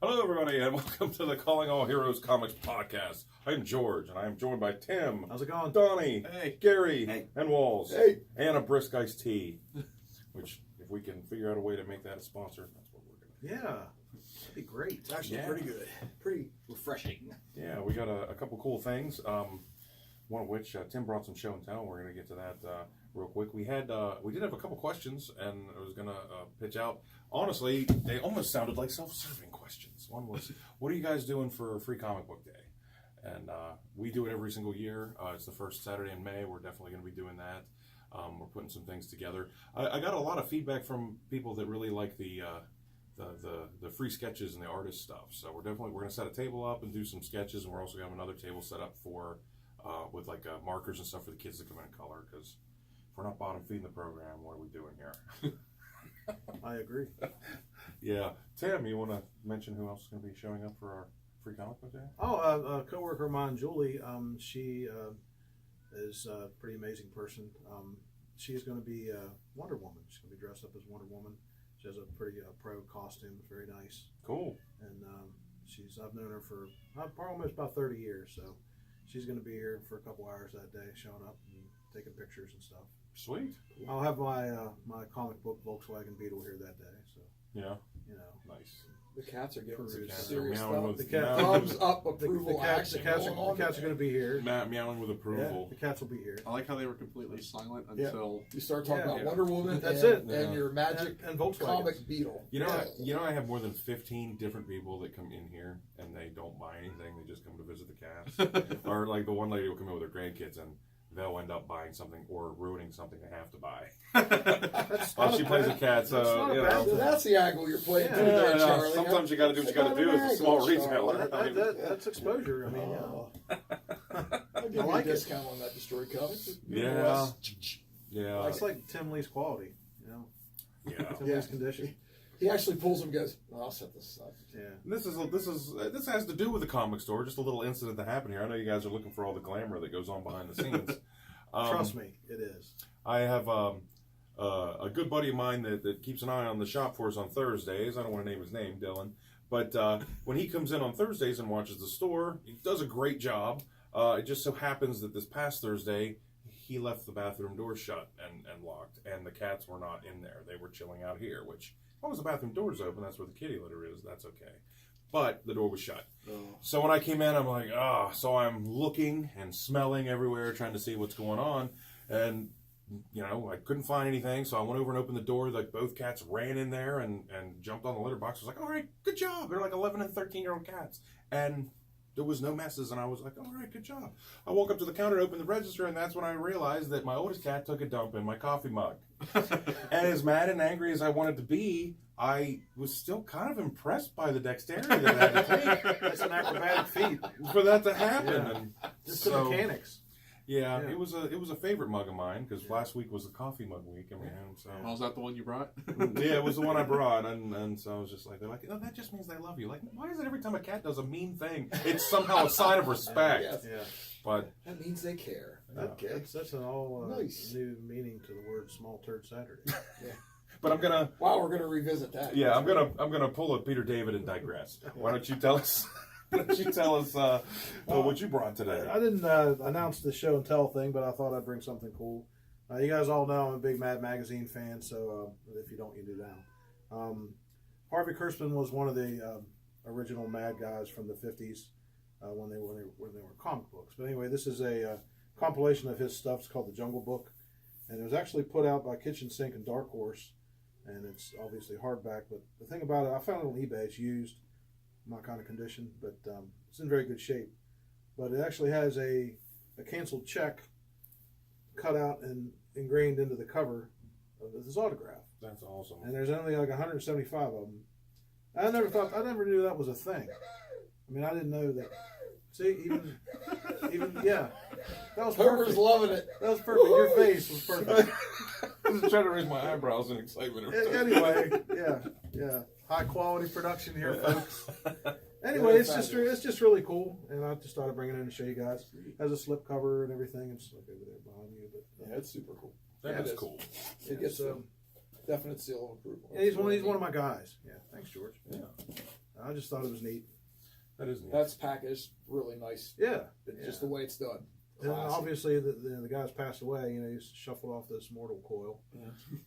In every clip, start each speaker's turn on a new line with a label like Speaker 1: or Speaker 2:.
Speaker 1: Hello, everybody, and welcome to the Calling All Heroes Comics podcast. I'm George, and I am joined by Tim.
Speaker 2: How's it going?
Speaker 1: Donnie.
Speaker 3: Hey.
Speaker 1: Gary.
Speaker 3: Hey.
Speaker 1: And Wolz.
Speaker 3: Hey.
Speaker 1: And a brisk iced tea. Which, if we can figure out a way to make that a sponsor, that's what we're going to do.
Speaker 2: Yeah, that'd be great.
Speaker 3: It's actually pretty good. Pretty refreshing.
Speaker 1: Yeah, we got a couple cool things. One of which, Tim brought some show and tell. We're going to get to that real quick. We did have a couple questions, and I was going to pitch out. Honestly, they almost sounded like self-serving questions. One was, what are you guys doing for Free Comic Book Day? And we do it every single year. It's the first Saturday in May. We're definitely going to be doing that. We're putting some things together. I got a lot of feedback from people that really like the free sketches and the artist stuff. So we're going to set a table up and do some sketches, and we're also going to have another table set up for with like markers and stuff for the kids to come in and color. Because if we're not bottom feeding the program, what are we doing here?
Speaker 2: I agree.
Speaker 1: Yeah, Tim, you want to mention who else is going to be showing up for our Free Comic Book Day?
Speaker 2: Oh, a coworker of mine, Julie. She is a pretty amazing person. She's going to be Wonder Woman. She's going to be dressed up as Wonder Woman. She has a pretty pro costume. It's very nice.
Speaker 1: Cool.
Speaker 2: And I've known her for almost about 30 years. So she's going to be here for a couple hours that day, showing up and taking pictures and stuff.
Speaker 1: Sweet.
Speaker 2: I'll have my my comic book Volkswagen Beetle here that day. So
Speaker 1: yeah,
Speaker 3: Nice. The cats are getting some
Speaker 1: cats
Speaker 3: serious
Speaker 1: are meowing
Speaker 3: stuff.
Speaker 1: with-
Speaker 3: Thumbs up approval action.
Speaker 2: The cats are going to be here.
Speaker 1: meowing with approval.
Speaker 2: Yeah, the cats will be here.
Speaker 4: I like how they were completely silent until
Speaker 3: You start talking about
Speaker 1: Yeah.
Speaker 3: Wonder Woman.
Speaker 2: That's
Speaker 3: and,
Speaker 2: it.
Speaker 3: And your magic
Speaker 2: And Volkswagen
Speaker 3: comic Beetle.
Speaker 1: You know, I have more than 15 different people that come in here and they don't buy anything. They just come to visit the cats. Or like the one lady will come in with her grandkids and they'll end up buying something or ruining something they have to buy. While she plays a cat, so you know.
Speaker 3: So that's the angle you're playing
Speaker 2: Yeah.
Speaker 3: to there,
Speaker 1: Yeah,
Speaker 3: Charlie.
Speaker 1: sometimes you got to do what you got to do as a small retailer.
Speaker 2: That's exposure. I mean,
Speaker 3: I'll give
Speaker 2: I like
Speaker 3: you a
Speaker 2: it.
Speaker 3: discount on that Destroyed Comics.
Speaker 1: Yeah. Yeah.
Speaker 2: it's like Tim Lee's quality. You know,
Speaker 1: Yeah.
Speaker 2: Tim Lee's condition.
Speaker 3: He actually pulls them and goes, I'll set this aside.
Speaker 2: Yeah.
Speaker 1: This has to do with the comic store. Just a little incident that happened here. I know you guys are looking for all the glamour that goes on behind the scenes.
Speaker 2: Trust me, it is.
Speaker 1: I have a good buddy of mine that keeps an eye on the shop for us on Thursdays. I don't want to name his name, Dylan. But when he comes in on Thursdays and watches the store, he does a great job. It just so happens that this past Thursday, he left the bathroom door shut and locked, and the cats were not in there. They were chilling out here, which, as long as the bathroom door is open, that's where the kitty litter is, that's okay. But the door was shut.
Speaker 3: Oh.
Speaker 1: So when I came in, I'm like, so I'm looking and smelling everywhere, trying to see what's going on. And, you know, I couldn't find anything. So I went over and opened the door. Like, both cats ran in there and jumped on the litter box. I was like, all right, good job. They're like 11 and 13-year-old cats. And there was no messes. And I was like, all right, good job. I woke up to the counter, opened the register, and that's when I realized that my oldest cat took a dump in my coffee mug. And as mad and angry as I wanted to be, I was still kind of impressed by the dexterity that I had to take
Speaker 2: That's an acrobatic feat.
Speaker 1: for that to happen.
Speaker 2: Yeah.
Speaker 1: And
Speaker 2: Just
Speaker 1: so,
Speaker 2: the mechanics.
Speaker 1: yeah,
Speaker 2: Yeah.
Speaker 1: it was a favorite mug of mine because last week was the coffee mug week. I mean, so
Speaker 4: Oh, is that the one you brought?
Speaker 1: yeah, it was the one I brought, and so I was just like, they're like, oh, that just means they love you. Like, why is it every time a cat does a mean thing, it's somehow a sign of respect?
Speaker 3: Yes.
Speaker 2: Yeah.
Speaker 1: But
Speaker 3: That means they care. Okay.
Speaker 2: That's an all
Speaker 3: Nice.
Speaker 2: new meaning to the word "small turd Saturday."
Speaker 1: but I'm gonna.
Speaker 3: Wow, we're going to revisit that.
Speaker 1: Yeah, I'm gonna pull a Peter David and digress. Why don't you tell us? Why don't you tell us what you brought today?
Speaker 2: I didn't announce the show and tell thing, but I thought I'd bring something cool. You guys all know I'm a big Mad Magazine fan, so if you don't, you do now. Harvey Kurtzman was one of the original Mad guys from the 50s when they were comic books. But anyway, this is a compilation of his stuff. It's called The Jungle Book, and it was actually put out by Kitchen Sink and Dark Horse, and it's obviously hardback. But the thing about it, I found it on eBay. It's used, not kind of condition, but it's in very good shape. But it actually has a canceled check cut out and ingrained into the cover of his autograph.
Speaker 1: That's awesome.
Speaker 2: And there's only like 175 of them. I never knew that was a thing. I mean, I didn't know that. See, even yeah, that was
Speaker 3: Homer's
Speaker 2: perfect.
Speaker 3: loving it.
Speaker 2: That was perfect. Your face was perfect.
Speaker 1: I was trying to raise my eyebrows in excitement.
Speaker 2: Anyway, yeah, high quality production here, folks. Anyway, it's just really cool, and I just thought I'd bring it in and show you guys. It has a slip cover and everything. It's like over there behind you, but
Speaker 3: Yeah, it's super cool.
Speaker 1: That is
Speaker 3: it
Speaker 1: cool.
Speaker 3: It gets a definite seal of approval.
Speaker 2: yeah, he's one of my guys. Yeah, thanks, George.
Speaker 1: Yeah.
Speaker 2: I just thought it was neat.
Speaker 1: That is neat.
Speaker 3: That's packaged really nice.
Speaker 2: Yeah,
Speaker 3: It's just the way it's done.
Speaker 2: And
Speaker 3: Classy.
Speaker 2: obviously, the guy's passed away. You know, he's shuffled off this mortal coil,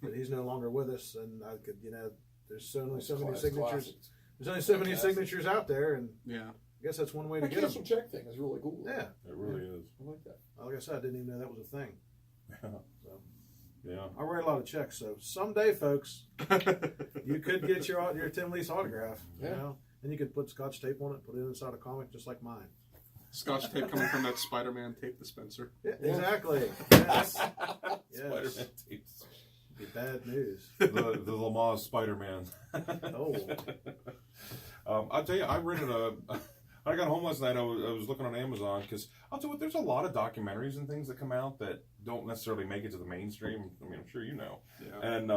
Speaker 2: but he's no longer with us. And I could, you know, there's only so many signatures.
Speaker 3: Classic.
Speaker 2: There's only so many signatures out there, and
Speaker 4: Yeah.
Speaker 2: I guess that's one way to
Speaker 3: The
Speaker 2: get them.
Speaker 3: cancel check thing is really cool.
Speaker 2: Yeah,
Speaker 1: It really is.
Speaker 3: I like that.
Speaker 2: like I said, I didn't even know that was a thing. So
Speaker 1: Yeah.
Speaker 2: I write a lot of checks, so someday, folks, you could get your Tim Lease autograph. You
Speaker 3: Yeah.
Speaker 2: know, and you could put Scotch tape on it, put it inside a comic, just like mine.
Speaker 4: Scotch tape coming from that Spider-Man tape dispenser.
Speaker 2: Yeah,
Speaker 3: Yeah.
Speaker 2: exactly. Yes.
Speaker 1: Spider-Man
Speaker 2: Yes.
Speaker 1: tapes.
Speaker 2: Be bad news.
Speaker 1: The Lamaze Spider-Man.
Speaker 2: Oh.
Speaker 1: I'll tell you, I got home last night. I was looking on Amazon because I'll tell you what, there's a lot of documentaries and things that come out that don't necessarily make it to the mainstream. I mean, I'm sure you know.
Speaker 4: Yeah.
Speaker 1: And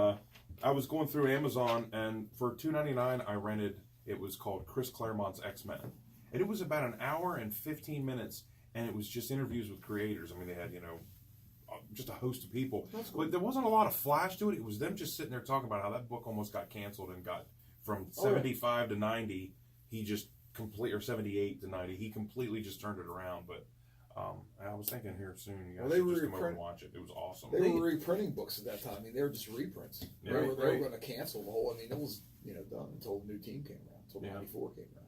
Speaker 1: I was going through Amazon, and for $2.99, I rented. It was called Chris Claremont's X-Men, and it was about an hour and 15 minutes, and it was just interviews with creators. I mean, they had just a host of people, but there wasn't a lot of flash to it. It was them just sitting there talking about how that book almost got canceled and got from 75 to 90. He just or 78 to 90. He completely just turned it around. But I was thinking here soon, you guys
Speaker 3: Well, they
Speaker 1: should
Speaker 3: were
Speaker 1: just come over and
Speaker 3: reprint-
Speaker 1: watch it. It was awesome.
Speaker 3: They were reprinting books at that time. I mean, they were just reprints.
Speaker 1: Yeah.
Speaker 3: They were
Speaker 2: Right.
Speaker 3: going to cancel the whole. I mean, it was done until the new team came around, until
Speaker 1: Yeah.
Speaker 3: '94 came around.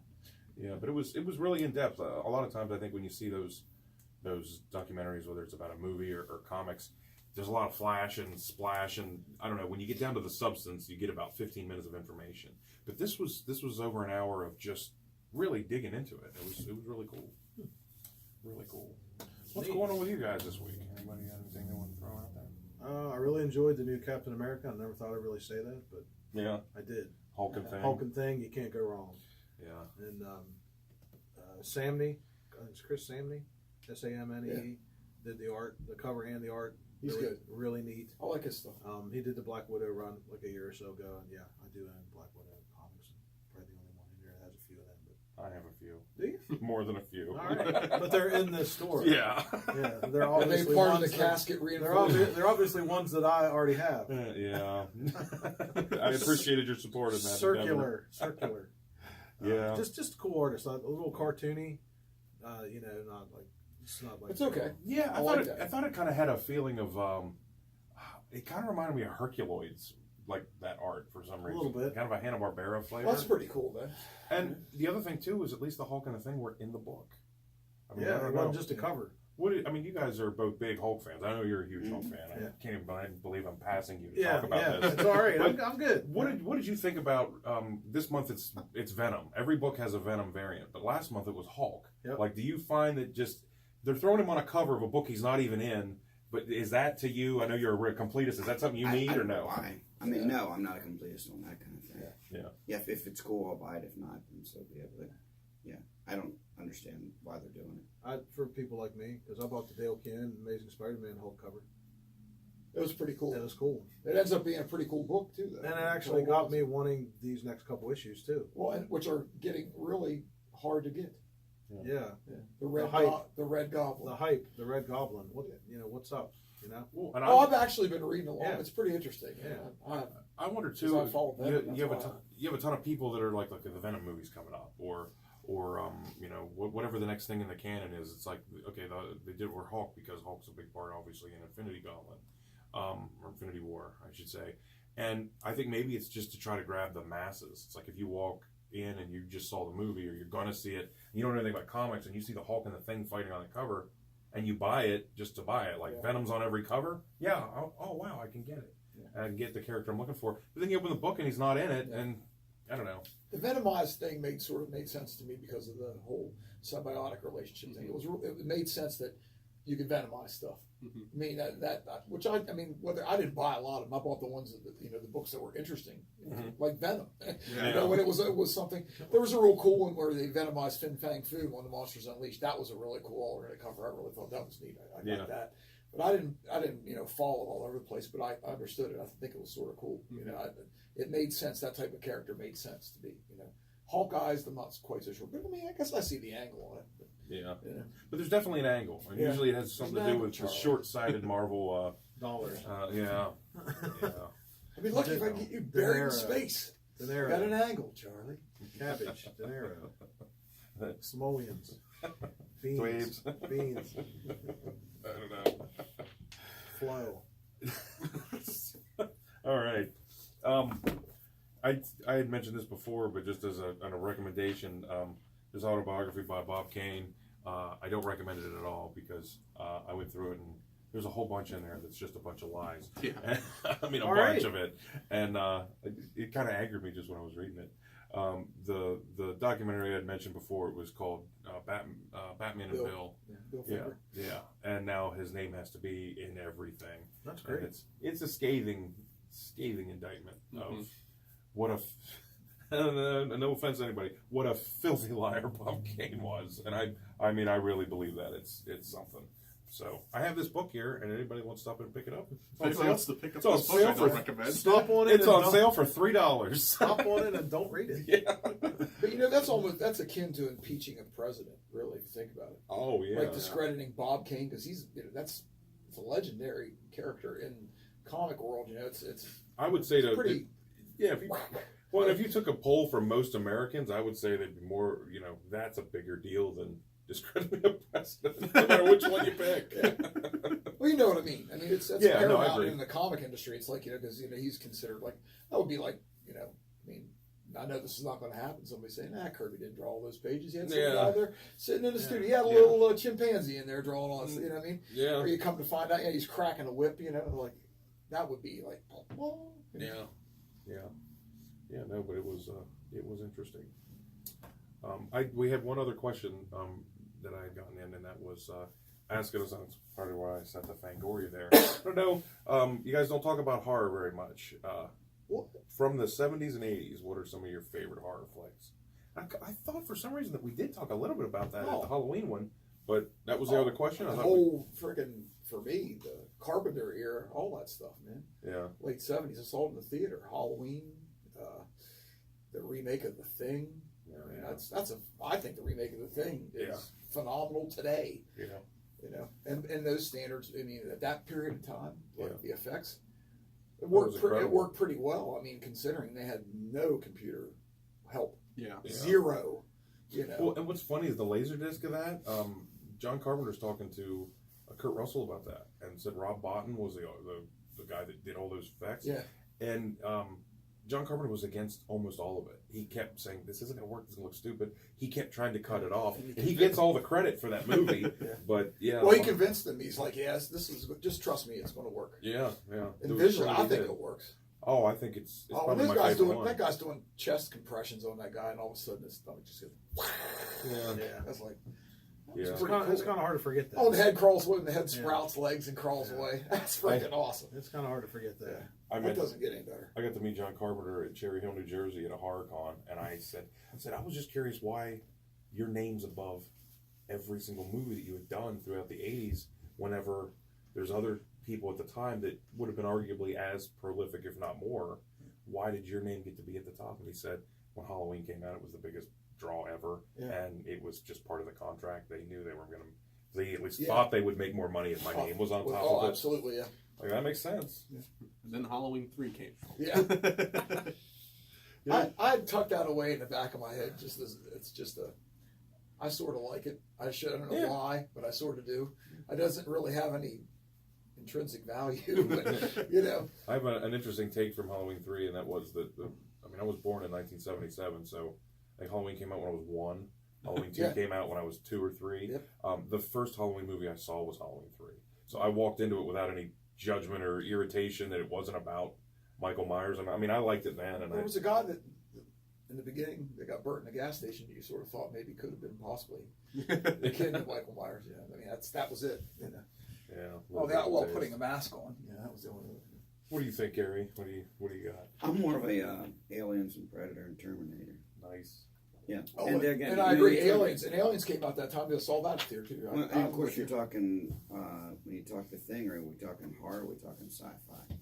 Speaker 1: Yeah, but it was really in depth. A lot of times, I think when you see those documentaries, whether it's about a movie or comics, there's a lot of flash and splash, and I don't know. When you get down to the substance, you get about 15 minutes of information. But this was over an hour of just really digging into it. It was really cool. Really cool. What's going on with you guys this week? Anybody got anything they want to throw out there?
Speaker 2: I really enjoyed the new Captain America. I never thought I'd really say that, but
Speaker 1: Yeah,
Speaker 2: I did.
Speaker 1: Hulk thing.
Speaker 2: Hulk and thing, you can't go wrong.
Speaker 1: Yeah,
Speaker 2: And Samney, it's Chris Samney, Samnee,
Speaker 3: Yeah.
Speaker 2: did the art, the cover and the art.
Speaker 3: He's
Speaker 2: really,
Speaker 3: good.
Speaker 2: Really neat.
Speaker 3: I like his stuff.
Speaker 2: He did the Black Widow run like a year or so ago, and yeah, I do own Black Widow comics. Probably the only one in here that has a few of them. But
Speaker 1: I have a few.
Speaker 2: do you?
Speaker 1: More than a few.
Speaker 2: All right, but they're in this store.
Speaker 1: Yeah.
Speaker 2: Yeah, they're
Speaker 3: Are they
Speaker 2: obviously
Speaker 3: part of
Speaker 2: ones
Speaker 3: the
Speaker 2: that-
Speaker 3: casket
Speaker 2: They're
Speaker 3: reinforcement?
Speaker 2: they're obviously ones that I already have.
Speaker 1: Yeah. I appreciated your support of that.
Speaker 2: Circular.
Speaker 1: Yeah.
Speaker 2: Just cool artist, like a little cartoony. Not like it's not like
Speaker 3: It's okay.
Speaker 1: Yeah,
Speaker 3: I like
Speaker 1: I thought it kind of had a feeling of. It kind of reminded me of Herculoids, like that art for some reason.
Speaker 2: little bit.
Speaker 1: Kind of a Hanna-Barbera flavor.
Speaker 3: Well, that's pretty cool, then.
Speaker 1: And the other thing too is at least the Hulk and the Thing were in the book. I mean, I
Speaker 2: Yeah,
Speaker 1: don't
Speaker 2: it
Speaker 1: know.
Speaker 2: wasn't just a cover.
Speaker 1: I mean, you guys are both big Hulk fans. I know you're a huge Hulk fan.
Speaker 2: Yeah.
Speaker 1: I can't even believe I'm passing you to
Speaker 2: Yeah,
Speaker 1: talk about
Speaker 2: yeah,
Speaker 1: this.
Speaker 2: it's all right.
Speaker 1: But
Speaker 2: I'm good.
Speaker 1: What did you think about this month? It's Venom. Every book has a Venom variant, but last month it was Hulk.
Speaker 2: Yep.
Speaker 1: Like, do you find that just they're throwing him on a cover of a book he's not even in? But is that to you? I know you're a completist. Is that something you need
Speaker 5: I
Speaker 1: or
Speaker 5: don't know
Speaker 1: no?
Speaker 5: why. I mean, no, I'm not a completist on that kind of thing.
Speaker 1: Yeah.
Speaker 5: If it's cool, I'll buy it. If not, then so be it. But yeah, I don't understand why they're doing it.
Speaker 2: For people like me, because I bought the Dale Ken Amazing Spider-Man Hulk cover.
Speaker 3: It was pretty cool.
Speaker 2: It was cool,
Speaker 3: It ends up being a pretty cool book, too, though.
Speaker 2: and it actually got me wanting these next couple issues too.
Speaker 3: Well, and which are getting really hard to get.
Speaker 2: Yeah,
Speaker 3: The Red
Speaker 2: hype.
Speaker 3: the Red Goblin.
Speaker 2: the hype, the Red Goblin. What's up?
Speaker 1: Well, and
Speaker 3: I've actually been reading along.
Speaker 2: Yeah.
Speaker 3: It's pretty interesting.
Speaker 2: Yeah.
Speaker 1: I wonder
Speaker 3: Because
Speaker 1: too.
Speaker 3: I follow Venom,
Speaker 1: You have
Speaker 3: that's
Speaker 1: you have a ton of people that are like the Venom movies coming up, or whatever the next thing in the canon is. It's like, okay, they did it with Hulk because Hulk's a big part, obviously, in Infinity Gauntlet, or Infinity War, I should say. And I think maybe it's just to try to grab the masses. It's like if you walk in and you just saw the movie, or you're gonna see it, and you don't know anything about comics, and you see the Hulk and the Thing fighting on the cover, and you buy it just to buy it. Like Venom's on every cover. Yeah. Oh wow, I can get it. And I can get the character I'm looking for. But then you open the book and he's not in it, and I don't know.
Speaker 3: The Venomized thing made sense to me because of the whole symbiotic relationship thing. It made sense that you could Venomize stuff. I mean which I mean, whether I didn't buy a lot of them, I bought the ones that the books that were interesting, like Venom. When it was something. There was a real cool one where they Venomized Fin Fang Foom on the Monsters Unleashed. That was a really cool alternate cover. I really thought that was neat. I got that. But I didn't follow it all over the place. But I understood it. I think it was sort of cool. It made sense. That type of character made sense to be. Hawkeye's, I'm not quite so sure. But I mean, I guess I see the angle on it. But,
Speaker 1: But there's definitely an angle, and usually it has something to do with the short-sighted Marvel.
Speaker 2: dollars.
Speaker 1: Yeah.
Speaker 3: I'd be lucky if I could get you buried in space. Got
Speaker 2: Dinero,
Speaker 3: an angle, Charlie.
Speaker 2: cabbage, dinero, simoleons,
Speaker 1: Dweebs.
Speaker 2: beans,
Speaker 1: I don't know.
Speaker 2: flow.
Speaker 1: All right. I had mentioned this before, but just as a recommendation, this autobiography by Bob Kane, I don't recommend it at all because I went through it and there's a whole bunch in there that's just a bunch of lies.
Speaker 4: Yeah.
Speaker 1: I mean, a
Speaker 2: All
Speaker 1: bunch
Speaker 2: right.
Speaker 1: of it. And it kind of aggravated me just when I was reading it. The documentary I had mentioned before, it was called Batman and Bill.
Speaker 3: Bill
Speaker 1: Yeah,
Speaker 3: Finger.
Speaker 1: yeah. And now his name has to be in everything.
Speaker 2: That's
Speaker 1: And
Speaker 2: great.
Speaker 1: it's a scathing indictment of
Speaker 4: Mhm.
Speaker 1: what a no offense to anybody, what a filthy liar Bob Kane was. And I mean I really believe that it's something. So I have this book here, and anybody wants to stop in and pick it up.
Speaker 4: If anybody wants to pick up
Speaker 1: It's on
Speaker 4: this book,
Speaker 1: sale
Speaker 4: I
Speaker 1: for-
Speaker 4: don't recommend.
Speaker 2: Stop on it.
Speaker 1: It's
Speaker 2: and
Speaker 1: on
Speaker 2: don't-
Speaker 1: sale for $3.
Speaker 2: Stop on it and don't read it.
Speaker 1: Yeah.
Speaker 3: But that's akin to impeaching a president, really, if you think about it.
Speaker 1: Oh yeah.
Speaker 3: Like discrediting Bob Kane because he's it's a legendary character in comic world. It's
Speaker 1: I would say to
Speaker 3: pretty.
Speaker 1: yeah. If you took a poll from most Americans, I would say they'd be more. That's a bigger deal than discrediting a president, no matter which one you pick.
Speaker 3: Well, you know what I mean. I mean, that's
Speaker 1: Yeah, no, I
Speaker 3: paramount
Speaker 1: agree.
Speaker 3: in the comic industry. It's like because he's considered like that would be like I mean, I know this is not going to happen. Somebody saying, Kirby didn't draw all those pages. He had some guy there sitting in the studio. He had a little chimpanzee in there drawing all this. You know what I mean?
Speaker 1: Yeah.
Speaker 3: Or you come to find out, he's cracking a whip. Like that would be like, well,
Speaker 1: Yeah, no, but it was interesting. We had one other question that I had gotten in, and that was asking us. That's part of why I sent the Fangoria there. I don't know. You guys don't talk about horror very much. From the 70s and 80s, what are some of your favorite horror flicks? I thought for some reason that we did talk a little bit about that at the Halloween one, but that was the other question.
Speaker 3: The
Speaker 1: I thought
Speaker 3: whole friggin' for me, the Carpenter era, all that stuff, man.
Speaker 1: yeah.
Speaker 3: Late 70s, Assault in the Theater, Halloween, the remake of The Thing. I mean, I think the remake of The Thing is phenomenal today.
Speaker 1: Yeah.
Speaker 3: And those standards. I mean, at that period of time, the effects, it
Speaker 1: was
Speaker 3: worked. It
Speaker 1: incredible.
Speaker 3: worked pretty well. I mean, considering they had no computer help,
Speaker 4: Yeah.
Speaker 3: zero.
Speaker 1: Well, and what's funny is the Laserdisc of that. John Carpenter's talking to Kurt Russell about that, and said Rob Bottin was the guy that did all those effects.
Speaker 3: Yeah.
Speaker 1: And John Carpenter was against almost all of it. He kept saying, "This isn't going to work. This is going to look stupid." He kept trying to cut it off, and he gets all the credit for that movie. But yeah.
Speaker 3: Well, he convinced them. He's like, "Yes, this is. Just trust me, it's going to work."
Speaker 1: Yeah.
Speaker 3: And visually, I think it works.
Speaker 1: Oh, I think it's
Speaker 3: Oh,
Speaker 1: probably
Speaker 3: this
Speaker 1: my
Speaker 3: guy's
Speaker 1: favorite
Speaker 3: doing
Speaker 1: one.
Speaker 3: that guy's doing chest compressions on that guy, and all of a sudden his stomach just goes.
Speaker 1: Yeah.
Speaker 3: That's like.
Speaker 1: Yeah.
Speaker 2: It's kind of hard to forget that.
Speaker 3: Oh, the head crawls away, and the head sprouts legs and crawls away. That's freaking awesome.
Speaker 2: It's kind of hard to forget that.
Speaker 3: That doesn't get any better.
Speaker 1: I got to meet John Carpenter at Cherry Hill, New Jersey at a horror con, and I said, I was just curious why your name's above every single movie that you had done throughout the 80s whenever there's other people at the time that would have been arguably as prolific, if not more. Why did your name get to be at the top? And he said, when Halloween came out, it was the biggest draw ever, and it was just part of the contract. They knew they were going to, they at least thought they would make more money if my name was on top of it.
Speaker 3: Absolutely, yeah.
Speaker 1: Like, that makes sense.
Speaker 4: And then Halloween 3 came.
Speaker 3: Yeah. I tucked that away in the back of my head. I sort of like it. I don't know why, but I sort of do. It doesn't really have any intrinsic value, but,
Speaker 1: I have an interesting take from Halloween 3, and that was that, I was born in 1977, so I think Halloween came out when I was 1. Halloween 2 came out when I was 2 or 3.
Speaker 3: Yep.
Speaker 1: The first Halloween movie I saw was Halloween 3. So I walked into it without any judgment or irritation that it wasn't about Michael Myers. I liked it then. And
Speaker 3: there was a guy that, in the beginning, that got burnt in a gas station. You sort of thought maybe could have been possibly the kid of Michael Myers. That was it.
Speaker 1: Yeah.
Speaker 3: Putting a mask on. Yeah, that was the only.
Speaker 1: What do you think, Gary? What do you got?
Speaker 5: I'm more of a Aliens and Predator and Terminator.
Speaker 1: Nice.
Speaker 5: Yeah,
Speaker 3: Oh,
Speaker 5: again,
Speaker 3: and I agree. Aliens came out that time. They saw that theater too.
Speaker 5: Well, and of course, you're talking when you talk The Thing, or are we talking horror? We're talking sci-fi.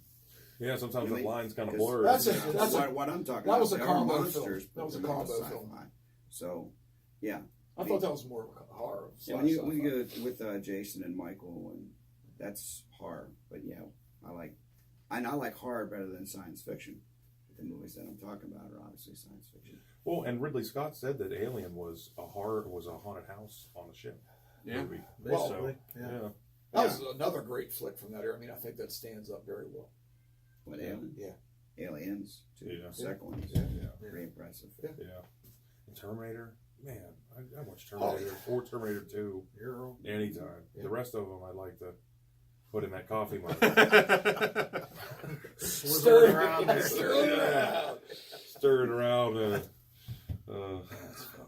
Speaker 1: Yeah, sometimes
Speaker 5: Really?
Speaker 1: the line's kind of
Speaker 5: 'Cause
Speaker 1: blurred.
Speaker 3: That's
Speaker 5: what I'm talking
Speaker 3: that
Speaker 5: about.
Speaker 3: was a
Speaker 5: There are
Speaker 3: combo
Speaker 5: monsters,
Speaker 3: film.
Speaker 5: but
Speaker 3: That was a
Speaker 5: they're not
Speaker 3: combo
Speaker 5: sci-fi.
Speaker 3: film.
Speaker 5: So, yeah.
Speaker 3: I thought that was more of a horror.
Speaker 5: Yeah, when you go with Jason and Michael, and that's horror. But yeah, I like horror better than science fiction. the movies that I'm talking about are obviously science fiction.
Speaker 1: Well, and Ridley Scott said that Alien was a haunted house on the ship.
Speaker 4: Yeah.
Speaker 1: Movie.
Speaker 2: Basically,
Speaker 1: yeah.
Speaker 3: That was another great flick from that era. I mean, I think that stands up very well.
Speaker 5: What, Alien?
Speaker 3: Yeah.
Speaker 5: Aliens, too.
Speaker 1: Yeah.
Speaker 5: The second one is
Speaker 1: Yeah.
Speaker 5: pretty impressive.
Speaker 3: Yeah.
Speaker 1: And Terminator, man, I watched Terminator or Terminator 2 anytime.
Speaker 3: Yeah.
Speaker 1: The rest of them I'd like to put in that coffee mug.
Speaker 2: Stir it around there.
Speaker 3: Stir it around.
Speaker 1: Stir it around.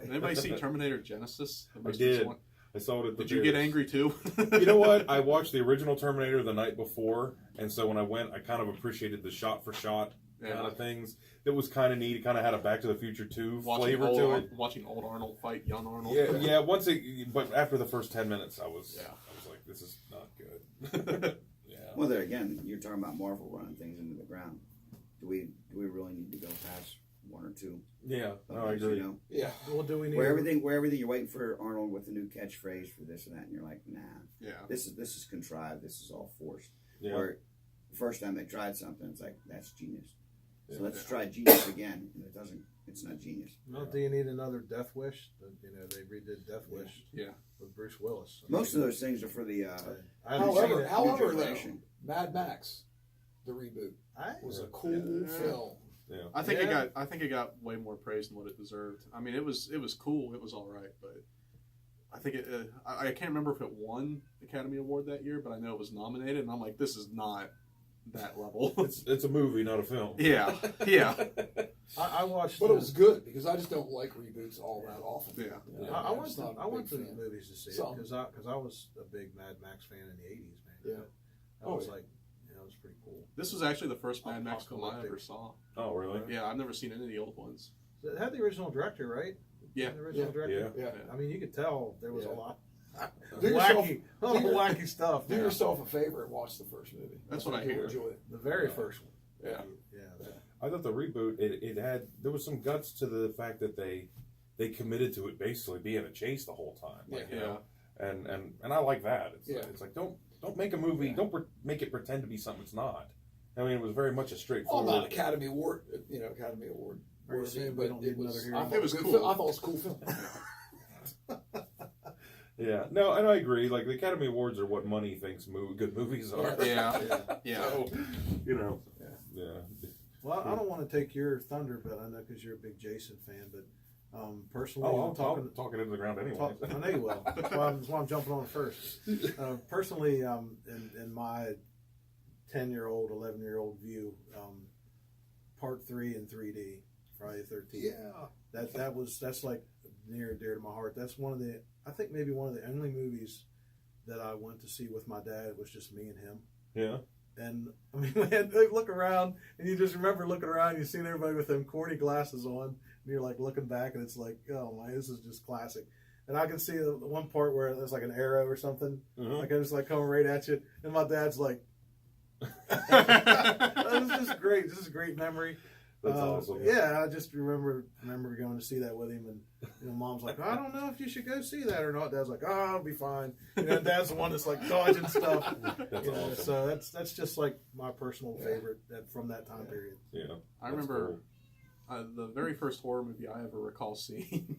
Speaker 4: Anybody see Terminator Genesis? The
Speaker 1: I
Speaker 4: most
Speaker 1: did.
Speaker 4: recent one?
Speaker 1: I saw it at the
Speaker 4: Did you get
Speaker 1: theaters.
Speaker 4: angry too?
Speaker 1: You know what? I watched the original Terminator the night before, and so when I went, I kind of appreciated the shot-for-shot kind of things. It was kind of neat. It kind of had a Back to the Future 2 flavor to it.
Speaker 4: Watching old Arnold fight young Arnold.
Speaker 1: Yeah. But after the first 10 minutes, I was like, this is not good. Yeah.
Speaker 5: Well, there again, you're talking about Marvel running things into the ground. Do we really need to go past one or two?
Speaker 1: Yeah. No, I
Speaker 5: You
Speaker 1: agree.
Speaker 5: know?
Speaker 3: Yeah.
Speaker 2: Well, do we need
Speaker 5: Where everything you're waiting for Arnold with a new catchphrase for this and that, and you're like, nah,
Speaker 4: Yeah.
Speaker 5: this is contrived. This is all forced.
Speaker 1: Yeah.
Speaker 5: Where the first time they tried something, it's like that's genius. So
Speaker 1: Yeah.
Speaker 5: let's try genius again, and it's not genius.
Speaker 2: Well, do you need another Death Wish? You know, they redid Death Wish
Speaker 4: Yeah.
Speaker 2: with Bruce Willis.
Speaker 5: Most of those things are for the.
Speaker 2: I haven't seen
Speaker 3: However,
Speaker 2: it.
Speaker 3: though,
Speaker 5: generation.
Speaker 3: Mad Max, the reboot, was a cool
Speaker 4: Yeah.
Speaker 3: film.
Speaker 1: Yeah.
Speaker 4: I think it got way more praise than what it deserved. I mean, it was cool. It was all right, but I think it. I can't remember if it won the Academy Award that year, but I know it was nominated, and I'm like, this is not that level.
Speaker 1: It's a movie, not a film.
Speaker 4: yeah.
Speaker 2: I watched.
Speaker 3: But it was good because I just don't like reboots all that often.
Speaker 4: Yeah.
Speaker 3: You know,
Speaker 2: I
Speaker 3: I'm
Speaker 2: went
Speaker 3: just
Speaker 2: to
Speaker 3: not a
Speaker 2: I went
Speaker 3: big
Speaker 2: to
Speaker 3: fan.
Speaker 2: the movies to see it
Speaker 3: Some.
Speaker 2: because I was a big Mad Max fan in the '80s, man.
Speaker 3: Yeah.
Speaker 2: I was
Speaker 3: yeah.
Speaker 2: like, it was pretty cool.
Speaker 4: This was actually the first Mad Max film I
Speaker 2: Apocalyptic.
Speaker 4: ever saw.
Speaker 1: Oh, really?
Speaker 4: Yeah, I've never seen any of the old ones.
Speaker 2: So it had the original director, right?
Speaker 4: Yeah.
Speaker 2: The original
Speaker 3: Yeah.
Speaker 2: director.
Speaker 1: Yeah.
Speaker 3: Yeah.
Speaker 2: I mean, you could tell there was a
Speaker 3: Yeah.
Speaker 2: lot.
Speaker 3: Do yourself-
Speaker 2: Wacky, a lot of wacky stuff.
Speaker 3: Do
Speaker 2: man.
Speaker 3: yourself a favor and watch the first movie.
Speaker 4: That's
Speaker 3: I
Speaker 4: what
Speaker 3: think
Speaker 4: I
Speaker 3: you'll
Speaker 4: hear.
Speaker 3: enjoy it.
Speaker 2: The very first one.
Speaker 3: Yeah.
Speaker 2: Yeah.
Speaker 1: I thought the reboot there was some guts to the fact that they committed to it basically being a chase the whole time. Like,
Speaker 3: Yeah.
Speaker 1: you know, and I like that.
Speaker 3: Yeah.
Speaker 1: It's like don't make a movie. Don't make it pretend to be something it's not. I mean, it was very much a
Speaker 3: Well,
Speaker 1: straightforward.
Speaker 3: not Academy Award, Academy Award.
Speaker 2: Are you
Speaker 3: worthy,
Speaker 2: saying we
Speaker 3: but
Speaker 2: don't
Speaker 3: it
Speaker 2: need
Speaker 3: was.
Speaker 2: another
Speaker 3: I
Speaker 2: hero?
Speaker 3: thought
Speaker 4: It was
Speaker 3: good
Speaker 4: cool.
Speaker 3: film. I thought it was a cool film.
Speaker 1: Yeah, no, and I agree. Like the Academy Awards are what money thinks good movies are.
Speaker 4: Yeah.
Speaker 1: So, you know, yeah.
Speaker 2: Well, I don't want to take your thunder, but I know because you're a big Jason fan. But personally,
Speaker 1: Oh,
Speaker 2: I'm
Speaker 1: I'm
Speaker 2: talking.
Speaker 1: talking into the ground anyway.
Speaker 2: I know you will. That's why I'm jumping on it first. Personally, in my 10-year-old, 11-year-old view, Part 3 in 3D, Friday the 13th.
Speaker 3: Yeah.
Speaker 2: That's like near and dear to my heart. That's I think maybe one of the only movies that I went to see with my dad. It was just me and him.
Speaker 1: Yeah.
Speaker 2: And I mean, man, look around, and you just remember looking around. You've seen everybody with them corny glasses on, and you're like looking back, and it's like, oh my, this is just classic. And I can see the one part where there's like an arrow or something, like it's like coming right at you, and my dad's like, "This is just great. This is a great memory."
Speaker 1: That's awesome.
Speaker 2: Yeah, I just remember going to see that with him, and Mom's like, I don't know if you should go see that or not. Dad's like, oh, I'll be fine. Dad's the one that's like dodging stuff.
Speaker 1: That's awesome.
Speaker 2: So that's just like my personal favorite from that time period.
Speaker 1: Yeah.
Speaker 4: I remember the very first horror movie I ever recall seeing.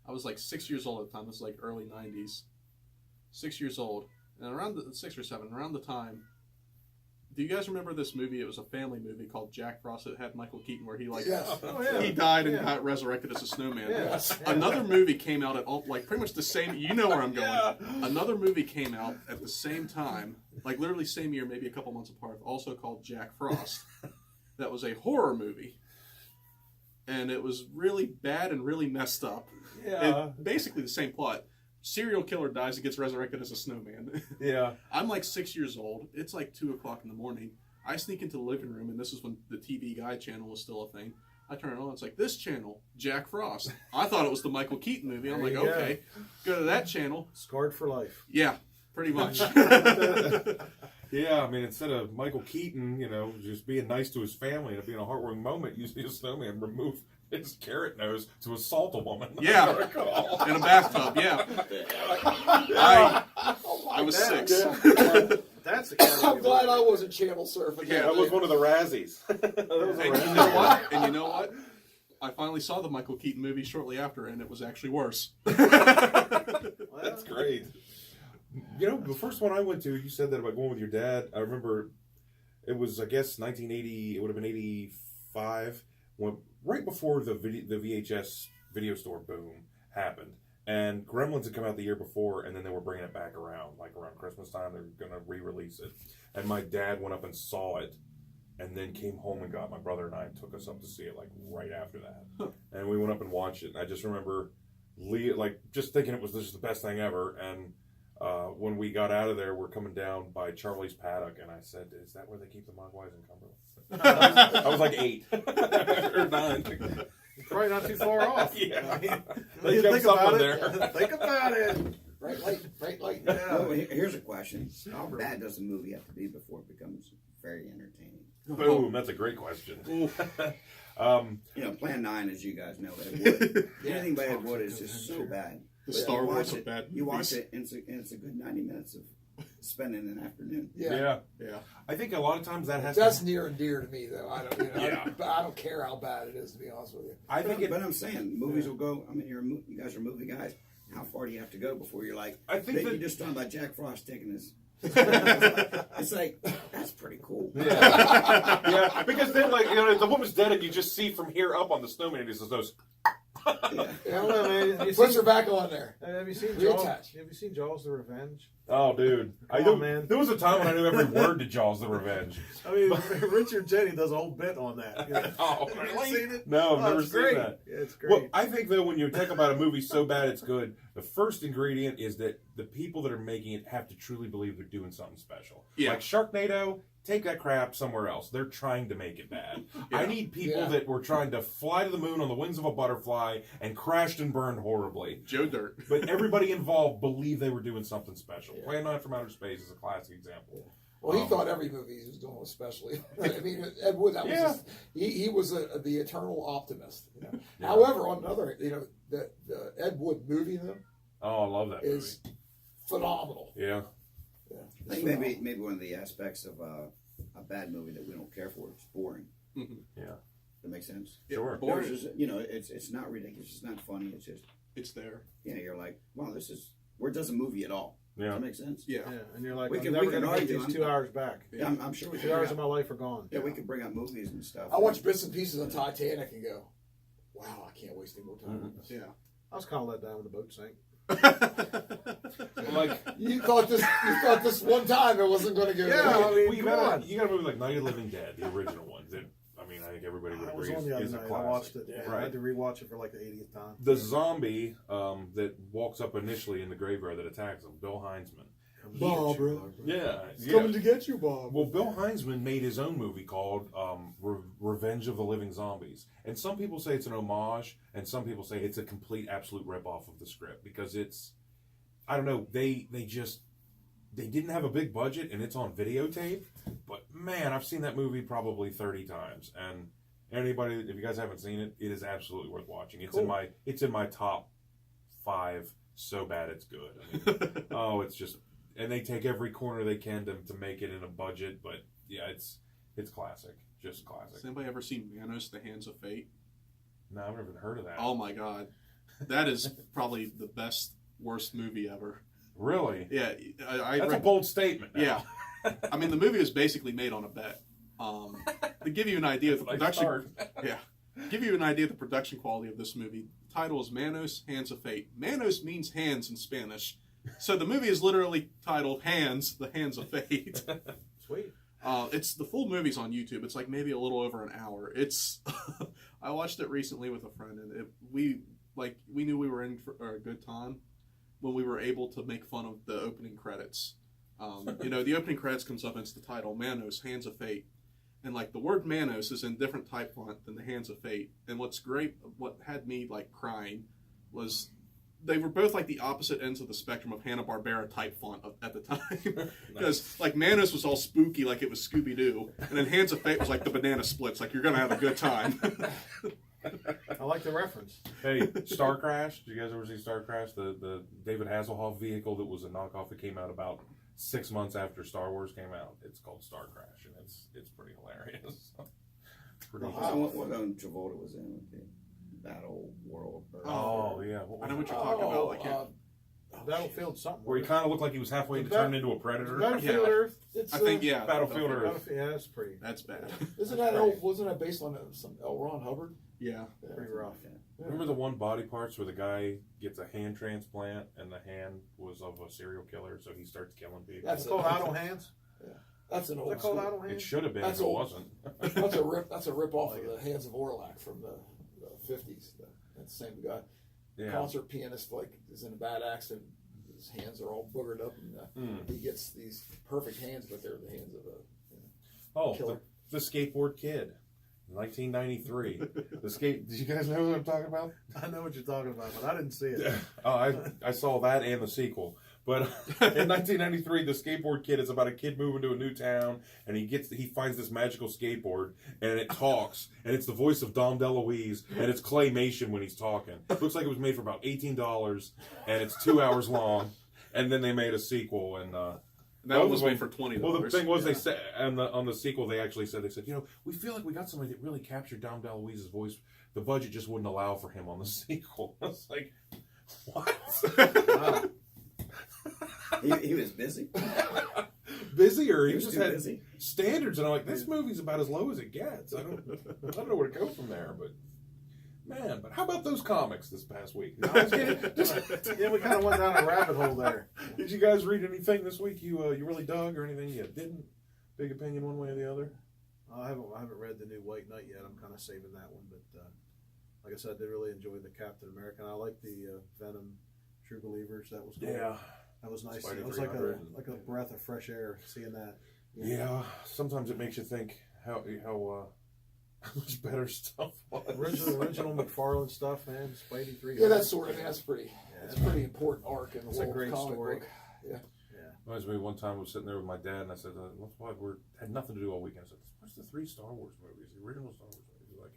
Speaker 4: I was like 6 years old at the time. This was like early 90s. 6 years old. And around the 6 or 7, around the time, do you guys remember this movie? It was a family movie called Jack Frost. It had Michael Keaton where he he died and got resurrected as a snowman.
Speaker 2: Yes.
Speaker 4: Another movie came out at all, like pretty much the same. You know where I'm going. Another movie came out at the same time, like literally same year, maybe a couple months apart. Also called Jack Frost. That was a horror movie, and it was really bad and really messed up.
Speaker 1: Yeah.
Speaker 4: Basically the same plot. Serial killer dies and gets resurrected as a snowman.
Speaker 1: Yeah.
Speaker 4: I'm like 6 years old. It's like 2 o'clock in the morning. I sneak into the living room, and this is when the TV Guide channel was still a thing. I turn it on. It's like, this channel, Jack Frost. I thought it was the Michael Keaton movie. I'm
Speaker 2: There
Speaker 4: like,
Speaker 2: you go.
Speaker 4: okay. Go to that channel.
Speaker 2: Scarred for life.
Speaker 4: Yeah, pretty much.
Speaker 1: Yeah, I mean, instead of Michael Keaton, just being nice to his family and it being a heartwarming moment, you see a snowman remove his carrot nose to assault a woman.
Speaker 4: Yeah, in a bathtub, yeah. I was 6.
Speaker 2: That's the
Speaker 3: I'm glad I wasn't channel surfing.
Speaker 4: Yeah,
Speaker 1: That was one of the Razzies. That was a
Speaker 4: And
Speaker 1: Razzie.
Speaker 4: you know what? And you know what? I finally saw the Michael Keaton movie shortly after, and it was actually worse.
Speaker 1: That's great. You know, the first one I went to, you said that about going with your dad. I remember it was, I guess, 1980. It would have been 85, when right before the VHS video store boom happened. And Gremlins had come out the year before, and then they were bringing it back around, like around Christmas time. They were going to re-release it. And my dad went up and saw it, and then came home and got my brother and I and took us up to see it, like, right after that. And we went up and watched it. And I just remember, just thinking it was just the best thing ever. And when we got out of there, we're coming down by Charlie's Paddock, and I said, "Is that where they keep the Mogwais in Cumberland?" I was like 8 or 9.
Speaker 2: Probably not too far off.
Speaker 1: Yeah.
Speaker 2: I mean,
Speaker 1: They
Speaker 2: think
Speaker 1: kept something
Speaker 2: about it.
Speaker 1: there.
Speaker 2: Think about it.
Speaker 3: Right light.
Speaker 5: Well, here's a question: how bad does a movie have to be before it becomes very entertaining?
Speaker 1: Boom. That's a great question.
Speaker 5: You know, Plan 9, as you guys know, Ed Wood. Anything by Ed Wood is just so bad.
Speaker 4: The
Speaker 5: But
Speaker 4: Star
Speaker 5: you
Speaker 4: Wars
Speaker 5: watch
Speaker 4: of bad
Speaker 5: You watch
Speaker 4: movies.
Speaker 5: it, and it's a good 90 minutes of spending an afternoon.
Speaker 3: Yeah.
Speaker 4: Yeah.
Speaker 1: I think a lot of times that has
Speaker 3: That's
Speaker 1: to.
Speaker 3: near and dear to me, though. I don't, I don't care how bad it is, to be honest with you.
Speaker 1: I think it.
Speaker 5: But I'm saying, movies will go. I mean, you guys are movie guys. How far do you have to go before you're like?
Speaker 1: I think
Speaker 5: you're
Speaker 1: that.
Speaker 5: just talking about Jack Frost taking his. It's like that's pretty cool.
Speaker 1: Yeah. Yeah, because then, like, the woman's dead, and you just see from here up on the snowman, and he just goes.
Speaker 5: Yeah.
Speaker 2: I don't know, man. Have you
Speaker 3: Put
Speaker 2: seen,
Speaker 3: your back on there.
Speaker 2: have you seen Jaws?
Speaker 3: Reattach.
Speaker 2: Have you seen Jaws: The Revenge?
Speaker 1: Oh, dude!
Speaker 2: Come on, man.
Speaker 1: There was a time when I knew every word to Jaws: The Revenge.
Speaker 2: I mean, Richard Jenny does a whole bit on that. You know?
Speaker 1: Oh,
Speaker 2: Have
Speaker 1: really?
Speaker 2: you seen it?
Speaker 1: No, I've
Speaker 2: Oh,
Speaker 1: never
Speaker 2: it's
Speaker 1: seen
Speaker 2: great.
Speaker 1: that.
Speaker 2: Yeah, it's great.
Speaker 1: Well, I think though, when you talk about a movie so bad it's good, the first ingredient is that the people that are making it have to truly believe they're doing something special.
Speaker 4: Yeah.
Speaker 1: Like Sharknado, take that crap somewhere else. They're trying to make it bad. I need people
Speaker 3: Yeah.
Speaker 1: that were trying to fly to the moon on the wings of a butterfly and crashed and burned horribly.
Speaker 4: Joe Dirt.
Speaker 1: But everybody involved believed they were doing something special.
Speaker 3: Yeah.
Speaker 1: Plan 9 from Outer Space is a classic example.
Speaker 3: Well, he thought every movie he was doing was specially. I mean, Ed Wood, that was
Speaker 1: Yeah.
Speaker 3: he was the eternal optimist. You know?
Speaker 1: Yeah.
Speaker 3: However, on another, the Ed Wood movie though
Speaker 1: Oh, I love that movie.
Speaker 3: is phenomenal.
Speaker 1: Yeah.
Speaker 3: Yeah,
Speaker 5: I think maybe one of the aspects of a bad movie that we don't care for is boring.
Speaker 4: Mm-hmm.
Speaker 1: Yeah.
Speaker 5: That makes sense.
Speaker 1: Sure.
Speaker 4: Boring.
Speaker 5: There's just, it's not ridiculous. It's not funny. It's just
Speaker 4: It's there.
Speaker 5: you're like, wow, this is where does a movie at all? Does
Speaker 1: Yeah.
Speaker 5: that make sense?
Speaker 4: Yeah.
Speaker 2: yeah, and you're like,
Speaker 5: We
Speaker 2: I'm
Speaker 5: can-
Speaker 2: never
Speaker 5: we can
Speaker 2: going to get
Speaker 5: argue.
Speaker 2: these 2 hours back.
Speaker 5: Yeah, I'm sure we
Speaker 2: 2
Speaker 5: could
Speaker 2: hours
Speaker 5: bring
Speaker 2: of my
Speaker 5: up,
Speaker 2: life are gone.
Speaker 5: yeah, we could bring up movies and stuff.
Speaker 3: I watch bits and pieces of Titanic and go, wow, I can't waste any more time on this.
Speaker 4: Yeah.
Speaker 2: I was kind of let down when the boat sank.
Speaker 1: Like,
Speaker 3: You thought this one time it wasn't going to go.
Speaker 2: Yeah,
Speaker 3: right.
Speaker 2: I mean,
Speaker 1: well, you
Speaker 2: come
Speaker 1: got
Speaker 2: on.
Speaker 1: a movie like Night of the Living Dead, the original ones. I think everybody would
Speaker 2: I was
Speaker 1: agree
Speaker 2: on the other
Speaker 1: is a
Speaker 2: night. I
Speaker 1: classic.
Speaker 2: watched it. Yeah, I
Speaker 1: Right.
Speaker 2: had to rewatch it for like the 80th time.
Speaker 1: The zombie that walks up initially in the graveyard that attacks him, Bill Heinzman.
Speaker 3: Barbara.
Speaker 1: Yeah,
Speaker 3: It's coming to get you, Bob.
Speaker 1: Well, Bill Heinzman made his own movie called Revenge of the Living Zombies. And some people say it's an homage, and some people say it's a complete, absolute ripoff of the script. Because it's, I don't know, they didn't have a big budget, and it's on videotape. But, man, I've seen that movie probably 30 times. And anybody, if you guys haven't seen it, it is absolutely worth watching. It's
Speaker 2: Cool.
Speaker 1: it's in my top 5, so bad it's good. I mean, oh, it's just... And they take every corner they can to make it in a budget, but yeah, it's classic, just classic.
Speaker 4: Has anybody ever seen Manos, The Hands of Fate?
Speaker 1: No, I've never even heard of that.
Speaker 4: Oh my god. That is probably the best, worst movie ever.
Speaker 1: Really?
Speaker 4: Yeah.
Speaker 1: That's a bold statement. Now.
Speaker 4: Yeah. I mean, the movie was basically made on a bet. To give you an idea of the
Speaker 1: Nice
Speaker 4: production,
Speaker 1: start.
Speaker 4: yeah, give you an idea of the production quality of this movie. The title is Manos, Hands of Fate. Manos means hands in Spanish, so the movie is literally titled Hands, The Hands of Fate.
Speaker 2: Sweet.
Speaker 4: It's the full movie's on YouTube. It's like maybe a little over an hour. It's I watched it recently with a friend, and we knew we were in for a good time when we were able to make fun of the opening credits. The opening credits comes up and it's the title, Manos, Hands of Fate. And like the word Manos is in different type font than the Hands of Fate. And what's great, what had me like crying was they were both like the opposite ends of the spectrum of Hanna-Barbera type font at the time. Because like Manos was all spooky like it was Scooby-Doo. And then Hands of Fate was like the banana splits, like you're going to have a good time.
Speaker 2: I like the reference.
Speaker 1: Hey, Star Crash. Did you guys ever see Star Crash? The David Hasselhoff vehicle that was a knockoff that came out about 6 months after Star Wars came out. It's called Star Crash, and it's pretty hilarious. Pretty
Speaker 5: What Travolta was in with the Battle World.
Speaker 1: Oh yeah,
Speaker 4: I know what you're talking about. I can't.
Speaker 2: Battlefield something.
Speaker 1: where he kind of looked like he was halfway to turn into a predator.
Speaker 2: Battlefield
Speaker 4: Yeah.
Speaker 2: Earth.
Speaker 3: It's,
Speaker 4: I think yeah.
Speaker 1: Battlefield Earth.
Speaker 2: Battlefield, yeah, that's pretty.
Speaker 4: That's bad.
Speaker 3: Isn't that old? Wasn't that based on some L. Ron Hubbard?
Speaker 4: Yeah.
Speaker 2: Pretty rough.
Speaker 1: Remember the one body parts where the guy gets a hand transplant and the hand was of a serial killer, so he starts killing people?
Speaker 3: That's
Speaker 2: It's called Idle Hands.
Speaker 3: That's an
Speaker 2: Is
Speaker 3: old.
Speaker 2: that called
Speaker 3: school.
Speaker 2: Idle
Speaker 1: It
Speaker 2: Hands?
Speaker 1: should have been.
Speaker 3: That's
Speaker 1: if it
Speaker 3: old.
Speaker 1: wasn't.
Speaker 3: That's a rip off of the Hands of Orlac from the 50s. That's the same guy.
Speaker 1: Yeah.
Speaker 3: Concert pianist is in a bad accident. His hands are all boogered up, and he gets these perfect hands, but they're the hands of a killer.
Speaker 1: The skateboard kid, 1993. Did you guys know what I'm talking about?
Speaker 2: I know what you're talking about, but I didn't see it.
Speaker 1: I saw that and the sequel. But in 1993, the skateboard kid is about a kid moving to a new town, and he finds this magical skateboard, and it talks, and it's the voice of Dom DeLuise, and it's claymation when he's talking. It looks like it was made for about $18, and it's 2 hours long. And then they made a sequel, and
Speaker 4: That one was made for $20.
Speaker 1: well, the thing was, they said on the sequel, they said, we feel like we got somebody that really captured Dom DeLuise's voice. The budget just wouldn't allow for him on the sequel. I was like, what?
Speaker 2: Wow.
Speaker 5: He was busy.
Speaker 1: Busy, or he
Speaker 5: was
Speaker 1: just
Speaker 5: too
Speaker 1: had
Speaker 5: busy.
Speaker 1: standards, and I'm like, this movie's about as low as it gets. I don't know where to go from there, but man, how about those comics this past week? No, I was kidding.
Speaker 2: Yeah, we kind of went down a rabbit hole there.
Speaker 1: Did you guys read anything this week you really dug, or anything you didn't? Big opinion one way or the other?
Speaker 2: I haven't read the new White Knight yet. I'm kind of saving that one, but like I said, I did really enjoy the Captain America. And I like the Venom True Believers. That was cool.
Speaker 1: Yeah.
Speaker 2: That was nice.
Speaker 1: Spider
Speaker 2: It was
Speaker 1: 300.
Speaker 2: like a breath of fresh air seeing that.
Speaker 1: Yeah, sometimes it makes you think how much better stuff was.
Speaker 2: Original McFarlane stuff, man. Spidey 3.
Speaker 3: Yeah, that's pretty.
Speaker 2: Yeah,
Speaker 3: It's a pretty important arc in the
Speaker 2: It's a
Speaker 3: world
Speaker 2: great
Speaker 3: of comic
Speaker 2: story.
Speaker 3: book. Yeah.
Speaker 1: Reminds me, one time I was sitting there with my dad, and I said, "Let's watch." Had nothing to do all weekend. I said, "What's the 3 Star Wars movies? The original Star Wars movies?" Like,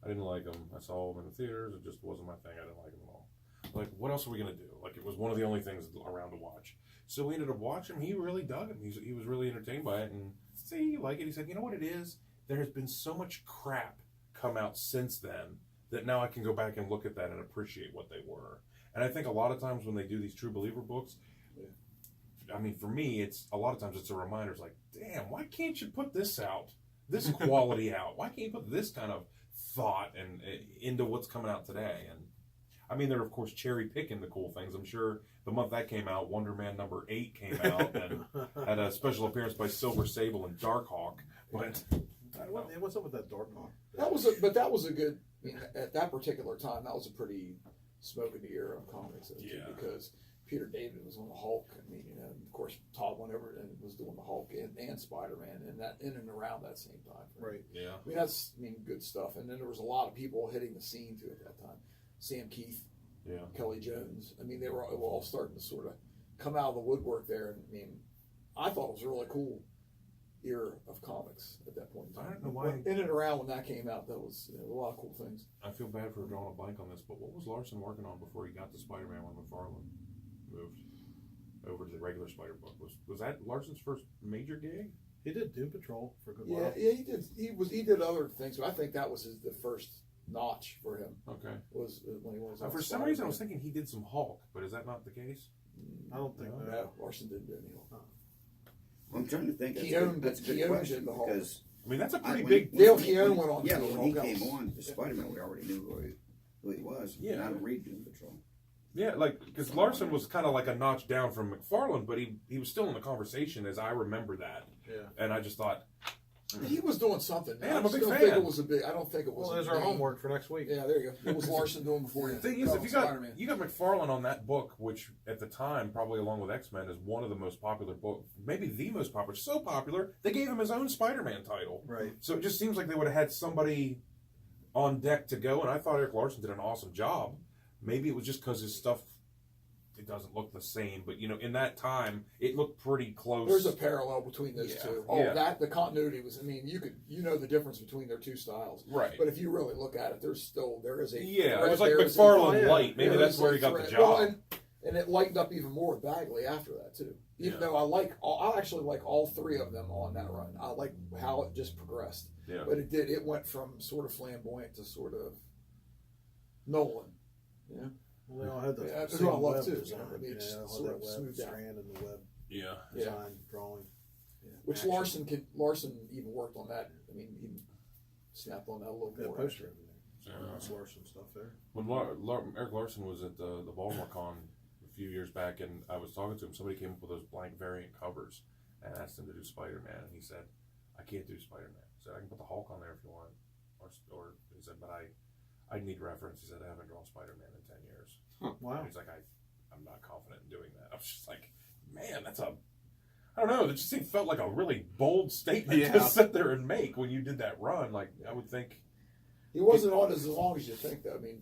Speaker 1: I didn't like them. I saw them in the theaters. It just wasn't my thing. I didn't like them at all. Like, what else are we gonna do? Like, it was one of the only things around to watch. So we ended up watching. He really dug it. He was really entertained by it. And see, you like it? He said, "You know what it is? There has been so much crap come out since then that now I can go back and look at that and appreciate what they were." And I think a lot of times when they do these True Believer books, I mean, for me, it's a lot of times it's a reminder. It's like, damn, why can't you put this out, this quality out? Why can't you put this kind of thought and into what's coming out today? And I mean, they're of course cherry picking the cool things. I'm sure the month that came out, Wonder Man #8 came out and had a special appearance by Silver Sable and Darkhawk. But
Speaker 2: What's up with that Dark Hawk?
Speaker 3: That was a good. I mean, at that particular time, that was a pretty smoke in the era of comics.
Speaker 1: Yeah.
Speaker 3: Because Peter David was on the Hulk. I mean, of course, Todd whenever and was doing the Hulk and Spider-Man, and that in and around that same time.
Speaker 2: Right.
Speaker 1: yeah,
Speaker 3: I mean, that's good stuff. And then there was a lot of people hitting the scene too at that time. Sam Keith,
Speaker 1: yeah.
Speaker 3: Kelly Jones. I mean, they were all starting to sort of come out of the woodwork there. And I mean, I thought it was a really cool era of comics at that point in time.
Speaker 1: I don't know why.
Speaker 3: In and around when that came out, that was a lot of cool things.
Speaker 1: I feel bad for drawing a blank on this, but what was Larson working on before he got to Spider-Man when McFarlane moved over to the regular Spider book? Was that Larson's first major gig?
Speaker 2: He did Doom Patrol for a good
Speaker 3: Yeah,
Speaker 2: while.
Speaker 3: yeah, he did. He did other things, but I think that was the first notch for him.
Speaker 1: Okay.
Speaker 3: Was when he was.
Speaker 1: For some reason, I was thinking he did some Hulk, but is that not the case?
Speaker 2: I don't think that.
Speaker 3: No, Larson didn't do any.
Speaker 5: I'm trying to think.
Speaker 3: Keown
Speaker 5: That's a good
Speaker 3: did
Speaker 5: question
Speaker 3: the Hulk.
Speaker 5: because
Speaker 1: I mean, that's a pretty
Speaker 5: when-
Speaker 1: big.
Speaker 3: Dale Keown went on.
Speaker 5: Yeah,
Speaker 3: to
Speaker 5: but
Speaker 3: do
Speaker 5: when he
Speaker 3: Hulk
Speaker 5: came
Speaker 3: else.
Speaker 5: on to Spider-Man, we already knew who he was.
Speaker 1: Yeah.
Speaker 5: And I don't read Doom Patrol.
Speaker 1: Yeah, like because Larson was kind of like a notch down from McFarlane, but he was still in the conversation as I remember that,
Speaker 2: Yeah.
Speaker 1: and I just thought,
Speaker 3: He was doing something.
Speaker 1: Man, I'm a big
Speaker 3: don't
Speaker 1: fan.
Speaker 3: think it was a big. I don't think it was.
Speaker 2: Well,
Speaker 3: a
Speaker 2: there's our
Speaker 3: big-
Speaker 2: homework for next week.
Speaker 3: Yeah, there you go. It was Larson doing before
Speaker 1: the
Speaker 3: you.
Speaker 1: thing is, if
Speaker 3: Spider-Man.
Speaker 1: you got McFarlane on that book, which at the time, probably along with X-Men, is one of the most popular books, maybe the most popular. So popular, they gave him his own Spider-Man title.
Speaker 2: Right.
Speaker 1: So it just seems like they would have had somebody on deck to go, and I thought Eric Larson did an awesome job. Maybe it was just because his stuff, it doesn't look the same, but in that time, it looked pretty close.
Speaker 3: There's a parallel between those
Speaker 1: Yeah,
Speaker 3: two.
Speaker 1: yeah.
Speaker 3: The continuity was. I mean, you know the difference between their two styles.
Speaker 1: Right.
Speaker 3: But if you really look at it, there is a
Speaker 1: Yeah, it
Speaker 3: thread
Speaker 1: was like
Speaker 3: there is a-
Speaker 1: McFarlane
Speaker 2: yeah,
Speaker 1: light. Maybe
Speaker 3: there
Speaker 1: that's
Speaker 3: is
Speaker 1: where
Speaker 3: a
Speaker 1: he got the
Speaker 3: thread.
Speaker 1: job.
Speaker 3: Well, And it lightened up even more with Bagley after that too. Even though I actually like all three of them on that run. I like how it just progressed.
Speaker 1: Yeah.
Speaker 3: But it went from sort of flamboyant to sort of Nolan. Yeah.
Speaker 2: Well, they all had the
Speaker 3: That's
Speaker 2: same
Speaker 3: what I love
Speaker 2: web
Speaker 3: too.
Speaker 2: design.
Speaker 3: I mean, it's
Speaker 2: Yeah, all
Speaker 3: sort
Speaker 2: that
Speaker 3: of
Speaker 2: web
Speaker 3: smoothed out.
Speaker 2: strand and the web
Speaker 1: Yeah.
Speaker 2: design drawing.
Speaker 3: Which
Speaker 2: Action.
Speaker 3: Larson even worked on that. I mean, he snapped on that a little
Speaker 2: That
Speaker 3: more.
Speaker 2: poster over there.
Speaker 1: Yeah.
Speaker 2: That's Larson stuff there.
Speaker 1: When Eric Larson was at the Baltimore Con a few years back, and I was talking to him, somebody came up with those blank variant covers and asked him to do Spider-Man, and he said, "I can't do Spider-Man." He said, "I can put the Hulk on there if you want," or he said, "But I need reference." He said, "I haven't drawn Spider-Man in 10 years."
Speaker 2: Wow.
Speaker 1: And he's like, I'm not confident in doing that. I was just like, man, I don't know. It just felt like a really bold statement to sit there and make when you did that run. Like, I would think.
Speaker 3: He wasn't on as long as you think, though. I mean,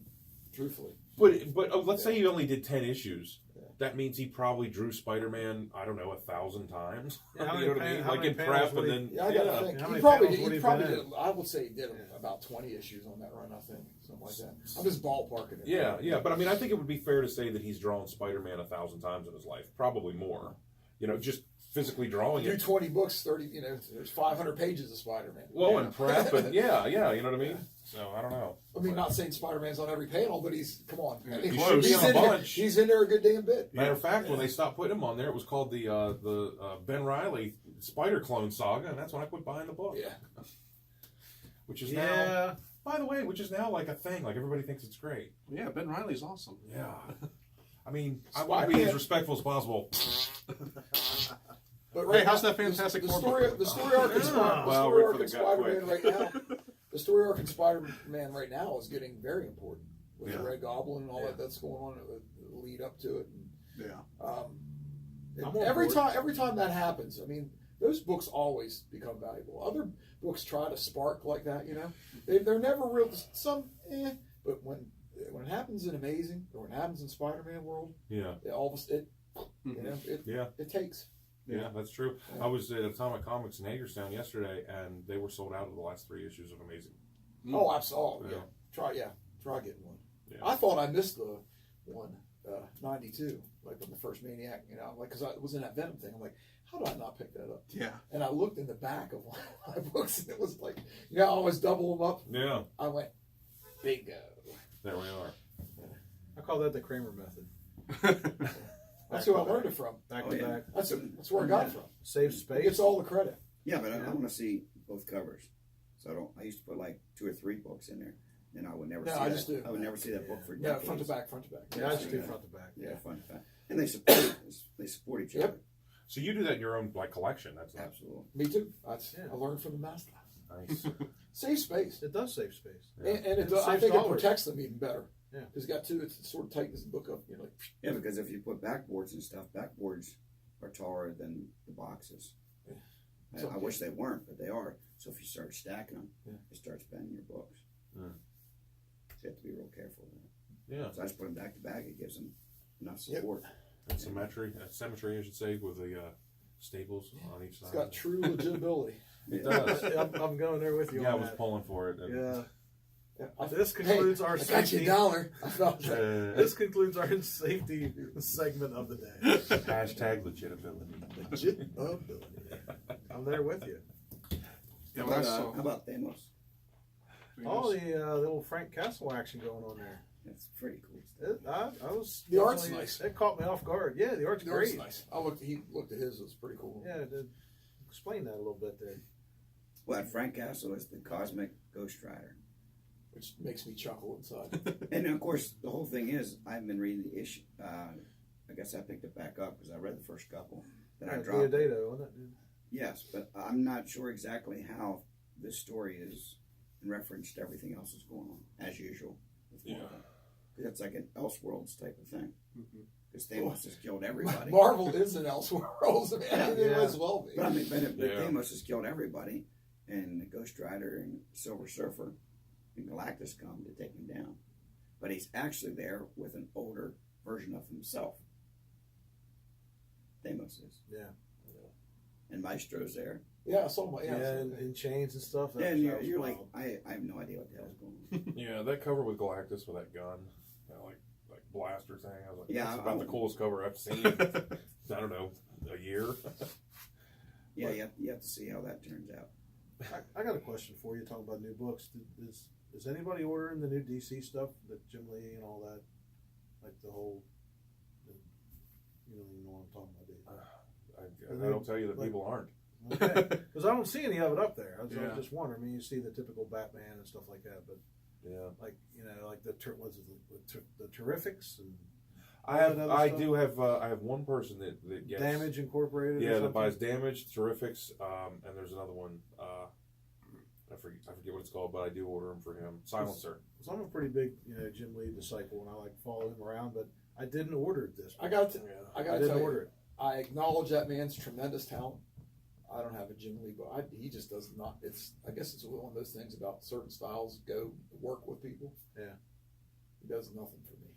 Speaker 3: truthfully.
Speaker 1: But let's say he only did 10 issues. Yeah. That means he probably drew Spider-Man, I don't know, 1,000 times.
Speaker 2: Yeah,
Speaker 1: you know what I mean? Like in prep and then.
Speaker 3: Yeah, I gotta think.
Speaker 2: How
Speaker 3: He probably
Speaker 2: many
Speaker 3: did. I would say he did about 20 issues on that run. I think something like that. I'm just ballparking it.
Speaker 1: Yeah. But I mean, I think it would be fair to say that he's drawn Spider-Man 1,000 times in his life, probably more. You know, just physically drawing
Speaker 3: do
Speaker 1: it.
Speaker 3: 20 books, 30. You know, there's 500 pages of Spider-Man.
Speaker 1: Well, and prep and you know what I mean. So I don't know.
Speaker 3: I mean, not saying Spider-Man's on every panel, but come on. I mean,
Speaker 1: Close.
Speaker 3: he's in there. He's in there a good damn bit.
Speaker 1: Matter of fact, when they stopped putting him on there, it was called the Ben Reilly Spider Clone Saga, and that's when I quit buying the book.
Speaker 3: Yeah.
Speaker 1: Which is now, by the way, which is now like a thing. Like everybody thinks it's great.
Speaker 4: Yeah, Ben Reilly's awesome.
Speaker 1: Yeah. I mean, I want to be as respectful as possible.
Speaker 3: But
Speaker 4: Hey, how's that Fantastic Four book?
Speaker 3: The story arc in Spider-Man right now. The story arc in Spider-Man right now is getting very important with the Red Goblin and all that's going on. The lead up to it. And, every time that happens, I mean, those books always become valuable. Other books try to spark like that, you know. They're never real. But when it happens in Amazing or when it happens in Spider-Man world, it takes.
Speaker 1: Yeah, that's true. Yeah. I was at Atomic Comics in Hagerstown yesterday, and they were sold out of the last 3 issues of Amazing.
Speaker 3: Oh, absolutely. Yeah. Try getting one. Yeah. I thought I missed the one, 92, like on the first Maniac, you know, like, because I was in that Venom thing. I'm like, how did I not pick that up?
Speaker 4: Yeah.
Speaker 3: And I looked in the back of one of my books, and it was like, you know, I always double them up.
Speaker 1: Yeah.
Speaker 3: I went, bingo.
Speaker 1: There we are.
Speaker 2: I call that the Kramer method.
Speaker 3: That's who I learned it from.
Speaker 2: Back to back.
Speaker 3: That's where I got it from.
Speaker 2: Save space.
Speaker 3: He gets all the credit.
Speaker 5: Yeah, but I want to see both covers. So I used to put like 2 or 3 books in there. Then I would never see that. I would never see that book for decades.
Speaker 3: Yeah, front to back.
Speaker 2: Yeah, I just do front to back.
Speaker 5: Yeah, front to back. And they support each other.
Speaker 1: So you do that in your own collection. That's
Speaker 5: absolutely.
Speaker 3: Me too. I learned from the master.
Speaker 1: Nice.
Speaker 3: Save space.
Speaker 2: It does save space.
Speaker 3: Yeah. And I think it protects them even better. Yeah, because it sort of tightens the book up. You know, like,
Speaker 5: yeah, because if you put backboards and stuff, backboards are taller than the boxes. Yeah. I wish they weren't, but they are. So if you start stacking them, it starts bending your books. So you have to be real careful with that.
Speaker 1: Yeah.
Speaker 5: So I just put them back to back. It gives them enough support.
Speaker 1: And symmetry, I should say, with the staples on each side.
Speaker 3: It's got true legitimacy.
Speaker 1: It does.
Speaker 2: I'm going there with you.
Speaker 1: Yeah, I was pulling for it.
Speaker 2: Yeah. This concludes our safety. This concludes our safety segment of the day.
Speaker 1: Hashtag legitibility.
Speaker 2: Legitibility. I'm there with you.
Speaker 5: Yeah, how about Thanos?
Speaker 2: Oh, the little Frank Castle action going on there.
Speaker 5: It's pretty cool.
Speaker 2: I was
Speaker 3: the art's nice.
Speaker 2: It caught me off guard. Yeah, the art's great.
Speaker 3: Nice. He looked at his. It was pretty cool.
Speaker 2: Yeah, explain that a little bit there.
Speaker 5: Well, Frank Castle is the cosmic Ghost Rider.
Speaker 3: Which makes me chuckle inside.
Speaker 5: And of course, the whole thing is, I've been reading the issue. I guess I picked it back up because I read the first couple. Then I dropped it.
Speaker 2: Wasn't it?
Speaker 5: Yes, but I'm not sure exactly how this story is in reference to everything else that's going on, as usual. With it's like an Elseworlds type of thing. Because Thanos has killed everybody.
Speaker 3: Marvel is an Elseworlds. It as well be.
Speaker 5: But I mean, Thanos has killed everybody, and the Ghost Rider and Silver Surfer and Galactus come to take him down. But he's actually there with an older version of himself. Thanos is.
Speaker 2: Yeah.
Speaker 5: And Maestro's there.
Speaker 3: Yeah, I saw my
Speaker 2: in chains and stuff.
Speaker 5: Yeah, and you're like, I have no idea what the hell's going on.
Speaker 1: Yeah, that cover with Galactus with that gun, like blaster thing. I was like,
Speaker 5: Yeah,
Speaker 1: that's
Speaker 5: I
Speaker 1: about the
Speaker 5: would-
Speaker 1: coolest cover I've seen. I don't know, a year.
Speaker 5: Yeah, you have to see how that turns out.
Speaker 2: I got a question for you. Talking about new books, is anybody ordering the new DC stuff, the Jim Lee and all that, like the whole? You don't even know what I'm talking about, do you?
Speaker 1: I don't tell you that
Speaker 2: Like-
Speaker 1: people aren't.
Speaker 2: Okay, because I don't see any of it up there. I was
Speaker 4: Yeah.
Speaker 2: just wondering. I mean, you see the typical Batman and stuff like that, but
Speaker 1: Yeah,
Speaker 2: like like the the Terrifics and
Speaker 1: I have.
Speaker 2: all that other
Speaker 1: I
Speaker 2: stuff?
Speaker 1: do have. I have one person that gets
Speaker 2: Damage Incorporated. or
Speaker 1: Yeah, that
Speaker 2: something?
Speaker 1: buys Damage, Terrifics, and there's another one. I forget what it's called, but I do order them for him. Silencer.
Speaker 2: So I'm a pretty big Jim Lee disciple, and I like follow him around, but I didn't order it this.
Speaker 3: I got
Speaker 1: Yeah.
Speaker 3: I
Speaker 2: I
Speaker 3: got to
Speaker 2: didn't
Speaker 3: tell you,
Speaker 2: order it.
Speaker 3: I acknowledge that man's tremendous talent. I don't have a Jim Lee, but he just does not. I guess it's one of those things about certain styles go work with people.
Speaker 2: Yeah.
Speaker 3: He does nothing for me.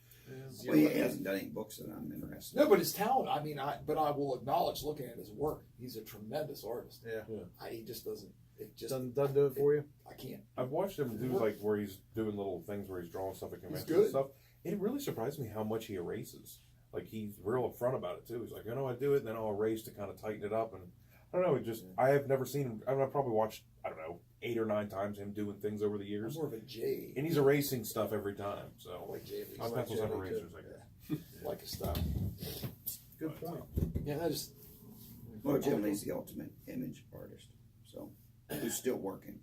Speaker 2: Yeah.
Speaker 5: Well, he hasn't done any books that I'm interested in.
Speaker 3: No, but his talent. I mean, but I will acknowledge looking at his work. He's a tremendous artist.
Speaker 2: Yeah.
Speaker 3: He just doesn't. It just
Speaker 2: Doesn't do it for you.
Speaker 3: I can't.
Speaker 1: I've watched him do like where he's doing little things where he's drawing stuff at conventions
Speaker 3: good.
Speaker 1: and stuff. It really surprised me how much he erases. Like he's real upfront about it too. He's like, I do it, and then I'll erase to kind of tighten it up. And I don't know. It just I have never seen him. I've probably watched 8 or 9 times him doing things over the
Speaker 3: I'm
Speaker 1: years,
Speaker 3: more of a J.
Speaker 1: and he's erasing stuff every time.
Speaker 3: I
Speaker 1: So
Speaker 3: like J.
Speaker 1: my
Speaker 2: like
Speaker 1: pencils have
Speaker 2: J. Lee, too.
Speaker 1: erasers. I guess.
Speaker 3: Like his style.
Speaker 2: Good point.
Speaker 3: Yeah, that just.
Speaker 5: Well, Jim Lee's the ultimate image artist, so who's still working.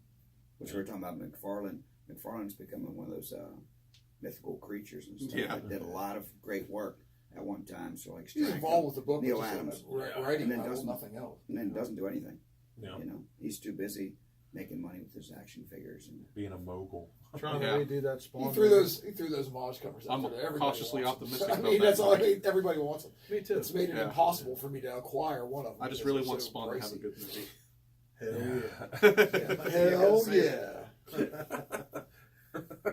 Speaker 5: Which we were talking about McFarlane. McFarlane's becoming one of those mythical creatures and stuff.
Speaker 4: Yeah.
Speaker 5: That did a lot of great work at one time. So like
Speaker 3: He's
Speaker 5: Strike
Speaker 3: involved with the book,
Speaker 5: Neil
Speaker 3: which is
Speaker 5: Adams.
Speaker 3: writing
Speaker 5: And then
Speaker 3: level,
Speaker 5: doesn't-
Speaker 3: nothing else.
Speaker 5: and then doesn't do anything.
Speaker 1: Yeah.
Speaker 5: You know, he's too busy making money with his action figures and
Speaker 1: Being a mogul.
Speaker 2: Trying
Speaker 4: Yeah.
Speaker 2: to redo that Spawn.
Speaker 3: He threw those homage covers out
Speaker 4: I'm
Speaker 3: there. Everybody
Speaker 4: cautiously
Speaker 3: wants them.
Speaker 4: optimistic
Speaker 3: I
Speaker 4: about
Speaker 3: mean,
Speaker 4: that.
Speaker 3: that's all. Everybody wants them.
Speaker 2: Me too.
Speaker 3: It's made it
Speaker 4: Yeah.
Speaker 3: impossible for me to acquire one of them.
Speaker 4: I just
Speaker 3: because
Speaker 4: really
Speaker 3: they're
Speaker 4: want
Speaker 3: so
Speaker 4: Spawn to have a
Speaker 3: pricey.
Speaker 4: good movie.
Speaker 2: Hell
Speaker 3: Yeah. Hell yeah.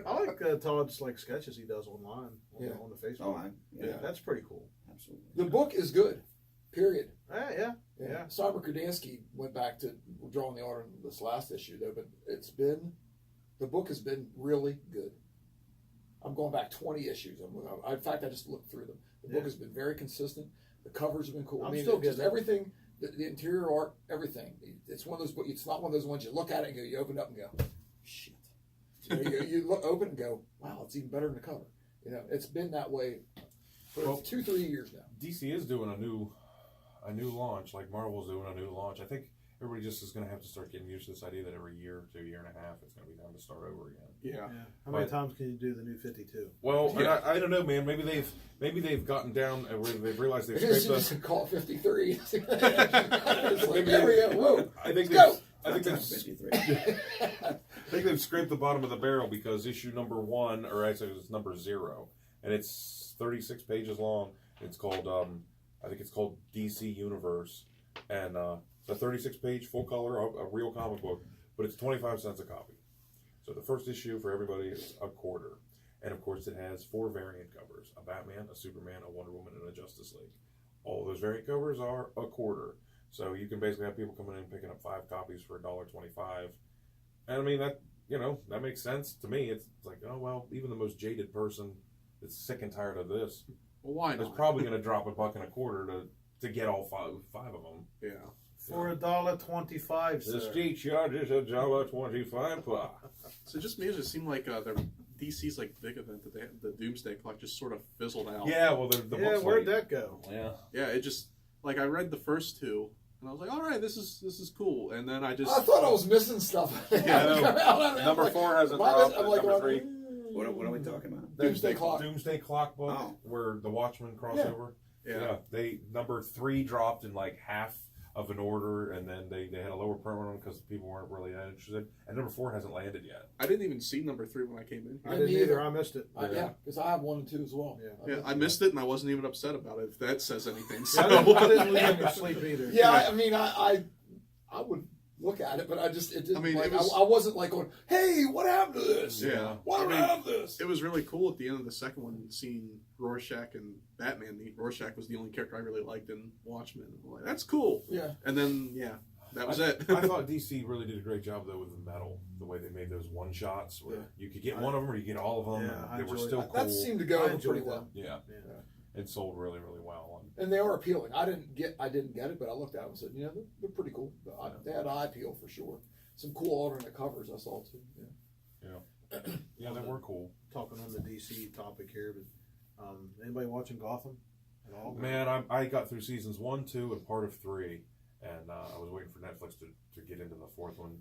Speaker 2: I like Todd's sketches he does online on the Facebook.
Speaker 5: oh, yeah,
Speaker 2: That's pretty cool.
Speaker 5: absolutely.
Speaker 3: The book is good. Period.
Speaker 2: Yeah.
Speaker 3: Cyber Kudansky went back to drawing the art in this last issue though, but the book has been really good. I'm going back 20 issues. In fact, I just looked through them. The book has been very consistent. The covers have been cool.
Speaker 2: I'm
Speaker 3: I mean,
Speaker 2: still
Speaker 3: just
Speaker 2: getting it.
Speaker 3: everything, the interior art, everything. It's one of those books. It's not one of those ones you look at it and go, you open it up and go, shit. You look open and go, wow, it's even better than the cover. It's been that way for 2-3 years now.
Speaker 1: DC is doing a new launch, like Marvel's doing a new launch. I think everybody just is going to have to start getting used to this idea that every year to a year and a half, it's going to be time to start over again.
Speaker 4: Yeah.
Speaker 2: How many times can you do the new 52?
Speaker 1: Well, and
Speaker 4: Yeah.
Speaker 1: I don't know, man. Maybe they've gotten down and they've realized they've
Speaker 3: If it's
Speaker 1: scraped
Speaker 3: just call it 53. It's like,
Speaker 1: Maybe
Speaker 3: there we go. Whoa.
Speaker 1: I think
Speaker 3: Let's go.
Speaker 1: I think they've
Speaker 5: 53.
Speaker 1: I think they've scraped the bottom of the barrel because issue number 1, or actually it was number 0, and it's 36 pages long. It's called I think it's called DC Universe, and it's a 36-page full color, a real comic book, but it's 25 cents a copy. So the first issue for everybody is a quarter, and of course it has 4 variant covers: a Batman, a Superman, a Wonder Woman, and a Justice League. All of those variant covers are a quarter, so you can basically have people coming in and picking up 5 copies for $1.25. And I mean that makes sense to me. It's like, oh well, even the most jaded person that's sick and tired of this
Speaker 4: Well, why
Speaker 1: is
Speaker 4: not?
Speaker 1: probably going to drop $1.25 to get all five of them.
Speaker 4: Yeah.
Speaker 2: For $1.25,
Speaker 1: The
Speaker 2: sir.
Speaker 1: street charges $1.25.
Speaker 4: So it just made it seem like their DC's big event that they had, the Doomsday Clock, just sort of fizzled out.
Speaker 1: Yeah, well, the
Speaker 2: Yeah,
Speaker 1: book's
Speaker 2: where'd
Speaker 1: late.
Speaker 2: that go?
Speaker 1: Yeah.
Speaker 4: Yeah, it just I read the first 2 and I was like, all right, this is cool. And then I just
Speaker 3: I thought I was missing stuff.
Speaker 1: Yeah, I know. Number 4 hasn't dropped.
Speaker 3: I'm like,
Speaker 1: Number 3,
Speaker 5: What are we talking about?
Speaker 3: Doomsday Clock.
Speaker 1: Doomsday Clock book,
Speaker 5: Oh.
Speaker 1: where the Watchmen crossover.
Speaker 4: yeah.
Speaker 1: They number 3 dropped in half of an order, and then they had a lower print on them because people weren't really that interested. And number 4 hasn't landed yet.
Speaker 4: I didn't even see number 3 when I came in.
Speaker 2: I
Speaker 4: Here.
Speaker 2: didn't
Speaker 3: Me
Speaker 2: either.
Speaker 3: either.
Speaker 2: I missed it.
Speaker 3: Yeah, because I have 1 and 2 as well.
Speaker 2: Yeah.
Speaker 4: Yeah, I missed it and I wasn't even upset about it. If that says anything, so
Speaker 2: I didn't lose any sleep either.
Speaker 3: Yeah, I mean, I would look at it, but it didn't.
Speaker 4: I mean,
Speaker 3: like,
Speaker 4: it was-
Speaker 3: I wasn't going, "Hey, what happened to this?
Speaker 4: Yeah.
Speaker 3: Why do I have this?"
Speaker 4: It was really cool at the end of the second one, seeing Rorschach and Batman. Rorschach was the only character I really liked in Watchmen. I'm like, that's cool.
Speaker 3: Yeah,
Speaker 4: And then, That was it.
Speaker 1: I thought DC really did a great job though with the metal, the way they made those one shots where you could get one of them or you get all of them.
Speaker 2: Yeah,
Speaker 1: and they were
Speaker 2: enjoyed
Speaker 1: still
Speaker 2: that.
Speaker 1: cool.
Speaker 3: That seemed to go
Speaker 2: I
Speaker 3: over
Speaker 2: enjoyed
Speaker 3: pretty well.
Speaker 2: them.
Speaker 1: Yeah,
Speaker 2: Yeah.
Speaker 1: it sold really, really well.
Speaker 3: And they are appealing. I didn't get it, but I looked at them and said, they're pretty cool. They had eye appeal for sure. Some cool alternate covers I saw too.
Speaker 1: Yeah, they were cool.
Speaker 2: Talking on the DC topic here, but anybody watching Gotham at all?
Speaker 1: Man, I got through seasons 1, 2, and part of 3, and I was waiting for Netflix to get into the 4th one.